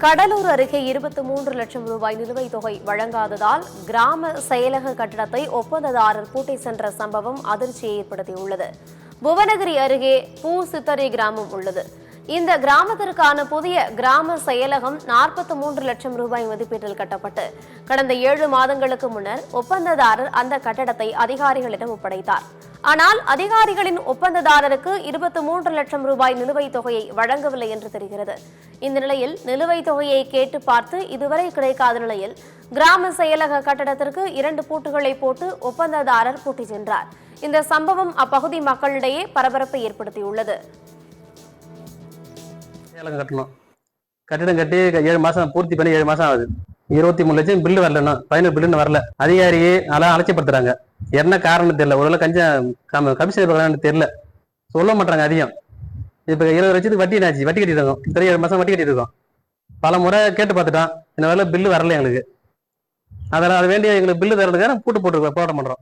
கடலூர் அருகே 23 லட்சம் ரூபாய் நிலுவைத் தொகை வழங்காததால் கிராம செயலக கட்டடத்தை ஒப்பந்ததாரர் பூட்டை சென்ற சம்பவம் அதிர்ச்சியை ஏற்படுத்தியுள்ளது. புவனகிரி அருகே பூசித்தரி கிராமம் உள்ளது. இந்த கிராமத்திற்கான புதிய கிராம செயலகம் 43 லட்சம் ரூபாய் மதிப்பீட்டில் கட்டப்பட்டு கடந்த 7 மாதங்களுக்கு முன்னர் ஒப்பந்ததாரர் அந்த கட்டடத்தை அதிகாரிகளிடம் ஒப்படைத்தார். ஆனால் அதிகாரிகளின் ஒப்பந்ததாரருக்கு 23 லட்சம் ரூபாய் நிலுவைத் தொகையை வழங்கவில்லை என்று தெரிகிறது. இந்த நிலையில் நிலுவைத் தொகையை கேட்டு பார்த்து இதுவரை கிடைக்காத நிலையில் கிராம செயலக கட்டடத்திற்கு 2 பூட்டுகளை போட்டு ஒப்பந்ததாரர் பூட்டி சென்றார். இந்த சம்பவம் அப்பகுதி மக்களிடையே பரபரப்பை ஏற்படுத்தியுள்ளது. கட்டிடம் கட்டி 7 மாசம் பூர்த்தி பண்ணி 7 மாசம் ஆகுது. 23 லட்சம் பில்லு வரல, ஃபைனல் பில்லுன்னு வரல. அதிகாரியே அதெல்லாம் அலட்சியப்படுத்துறாங்க. என்ன காரணம் தெரியல. ஒரு கமிஷனர் தெரியல, சொல்ல மாட்டாங்க அதிகம். இப்ப 20 லட்சத்துக்கு வட்டி என்னாச்சு? வட்டி கட்டிட்டு இருக்கோம். 7 மாசம் வட்டி கட்டிட்டு இருக்கோம். பல முறை கேட்டு பார்த்துட்டான். இந்த வேலை பில்லு வரல எங்களுக்கு. அதெல்லாம் அது வேண்டிய எங்களுக்கு பில்லு தரதுக்காக பூட்டு போட பண்றோம்.